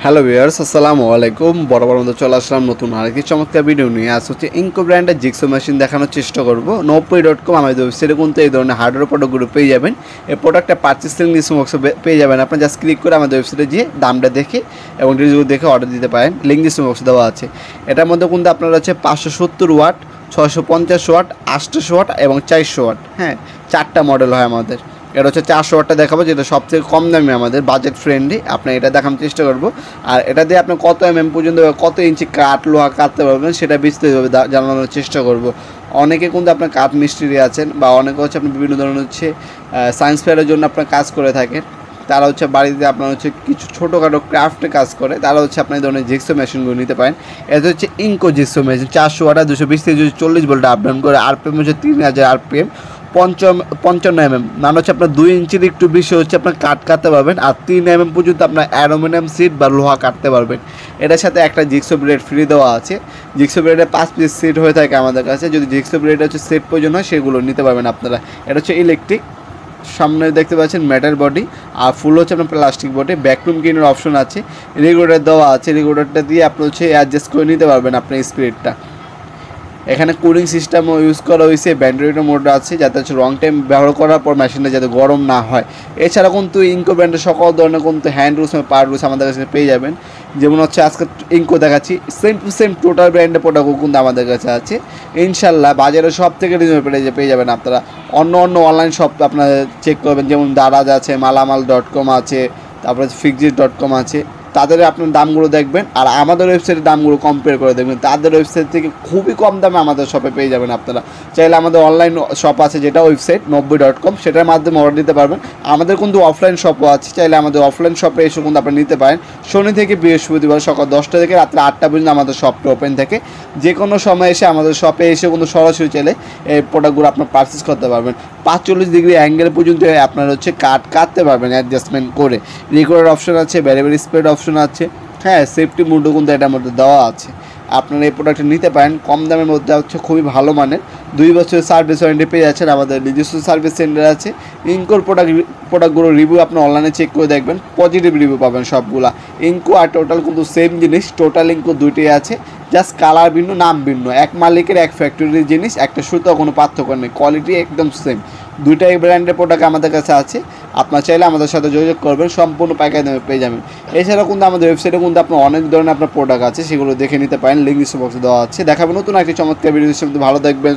Hello viewers, আসসালামু আলাইকুম। বরাবর মতো চলে আসলাম নতুন আরেকটি চমৎকার ভিডিও নিয়ে। আজ হচ্ছে ইনকো ব্র্যান্ডের জিক্সো মেশিন দেখানোর চেষ্টা করব। নব্বই.com আমাদের ওয়েবসাইটে কিন্তু এই ধরনের হার্ডওয়্যার প্রোডাক্টগুলো পেয়ে যাবেন। এই প্রোডাক্টটা পারচেসিং লিস্ট বক্সে পেয়ে যাবেন। আপনার জাস্ট ক্লিক করে আমাদের ওয়েবসাইটে গিয়ে দামটা দেখে এবং রিভিউ দেখে অর্ডার দিতে পারেন। লিঙ্ক ডিসক্রিপশন বক্সে দেওয়া আছে। এটার মধ্যে কিন্তু আপনার হচ্ছে 570 ওয়াট, 650 ওয়াট, 800 ওয়াট এবং 400 ওয়াট। হ্যাঁ, 4টা মডেল হয় আমাদের। এটা হচ্ছে 400 ওয়াটটা দেখাবো, যেটা সবথেকে কম দামে আমাদের বাজেট ফ্রেন্ডলি। আপনি এটা দেখানোর চেষ্টা করবো। আর এটা দিয়ে আপনি কত পর্যন্ত কত ইঞ্চি কাঠ লোহা কাটতে পারবেন সেটা বিস্তারিতভাবে জানানোর চেষ্টা করব। অনেকে কিন্তু আপনার কাঠ মিস্ত্রি আছেন বা অনেকে হচ্ছে আপনি বিভিন্ন ধরনের হচ্ছে সায়েন্স ফেয়ারের জন্য আপনার কাজ করে থাকেন। তারা হচ্ছে বাড়িতে আপনার হচ্ছে কিছু ছোটোখাটো ক্রাফটে কাজ করে, তারা হচ্ছে আপনার এই ধরনের জিক্সো মেশিনগুলো নিতে পারেন। এটা হচ্ছে ইনকো জিক্সো মেশিন, 400 ওয়াট, 220 থেকে 240 ভোল্ট আপ ডাউন করে। আরপিএম হচ্ছে 3000 আরপিএম, 55 মানে হচ্ছে আপনার 2 ইঞ্চির একটু বেশি হচ্ছে আপনার কাঠ কাটতে পারবেন। আর 3 পর্যন্ত আপনার অ্যালুমিনিয়াম সিট বা লোহা কাটতে পারবেন। এটার সাথে একটা জিক্সো ব্লেড ফ্রি দেওয়া আছে। জিক্সো ব্লেডের 5 পিস সেট হয়ে থাকে আমাদের কাছে। যদি জিক্সো ব্লেড হচ্ছে সেট প্রয়োজন হয় সেগুলো নিতে পারবেন আপনারা। এটা হচ্ছে ইলেকট্রিক, সামনে দেখতে পাচ্ছেন মেটাল বডি, আর ফুল হচ্ছে আপনার প্লাস্টিক বডি। ব্যাকরুম ক্লিনের অপশন আছে, রেগুলেটর দেওয়া আছে। রেগুলেটরটা দিয়ে আপনি হচ্ছে অ্যাডজাস্ট করে নিতে পারবেন আপনার স্পিডটা। এখানে কুলিং সিস্টেমও ইউজ করা হয়েছে, ভেন্টিলেটর মোড আছে, যাতে হচ্ছে লং টাইম ব্যবহার করার পর মেশিনটা যাতে গরম না হয়। এছাড়া কিন্তু ইনকো ব্র্যান্ডের সকল ধরনের কিন্তু হ্যান্ড রুলস এবং পাওয়ার রুলস আমাদের কাছে পেয়ে যাবেন। যেমন হচ্ছে আজকে ইনকো দেখাচ্ছি, সেম টু সেম টোটাল ব্র্যান্ডের প্রোডাক্টও কিন্তু আমাদের কাছে আছে। ইনশাল্লাহ বাজারে সব থেকে রিজনেবল পেয়ে যাবেন আপনারা। অন্য অনলাইন শপ আপনারা চেক করবেন, যেমন দারাজ আছে, মালামাল.com আছে, তারপরে ফিক্সিট.com আছে। তাদের আপনার দামগুলো দেখবেন আর আমাদের ওয়েবসাইটের দামগুলো কম্পেয়ার করে দেখবেন। তাদের ওয়েবসাইট থেকে খুবই কম দামে আমাদের শপে পেয়ে যাবেন আপনারা। চাইলে আমাদের অনলাইন শপ আছে, যেটা ওয়েবসাইট 90.com, সেটার মাধ্যমে অর্ডার দিতে পারবেন। আমাদের কিন্তু অফলাইন শপও আছে, চাইলে আমাদের অফলাইন শপে এসে কিন্তু আপনি নিতে পারেন। শনি থেকে বৃহস্পতিবার সকাল 10টা থেকে রাত্রে 8টা পর্যন্ত আমাদের শপটা ওপেন থাকে। যে কোনো সময় এসে আমাদের শপে এসে কিন্তু সরাসরি চাইলে এই প্রোডাক্টগুলো আপনার পারচেস করতে পারবেন। 45 ডিগ্রি অ্যাঙ্গেল পর্যন্ত আপনার হচ্ছে কাটতে পারবেন অ্যাডজাস্টমেন্ট করে। রেকর্ডার অপশন আছে, ভ্যারিয়েবল স্পিড অপশন আছে। হ্যাঁ, সেফটি মোডও কিন্তু এটার মধ্যে দেওয়া আছে। আপনারা এই প্রোডাক্টটা নিতে পারেন কম দামের মধ্যে, হচ্ছে খুবই ভালো মানের। 2 বছরের সার্ভিস ওয়ারেন্টি পেয়ে যাচ্ছেন। আমাদের নিজস্ব সার্ভিস সেন্টার আছে। ইনকোর প্রোডাক্টগুলোর রিভিউ আপনি অনলাইনে চেক করে দেখবেন, পজিটিভ রিভিউ পাবেন সবগুলা। ইনকো আর টোটাল কিন্তু সেম জিনিস, টোটাল ইনকো দুইটাই আছে, জাস্ট কালার ভিন্ন, নাম ভিন্ন। এক মালিকের এক ফ্যাক্টরির জিনিস, একটা সুতো, কোনো পার্থক্য নেই, কোয়ালিটি একদম সেম। দুইটাই ব্র্যান্ডের প্রোডাক্ট আমাদের কাছে আছে। আপনার চাইলে আমাদের সাথে যোগাযোগ করবেন, সম্পূর্ণ পাইকারি দামে পেয়ে যাবেন। এছাড়াও কিন্তু আমাদের ওয়েবসাইটে কিন্তু আপনার অনেক ধরনের আপনার প্রোডাক্ট আছে, সেগুলো দেখে নিতে পারেন। লিঙ্ক ডিসক্রিপশন বক্সে দেওয়া আছে। দেখাবেন নতুন একটি চমৎকার ভিডিও। ভালো দেখবেন।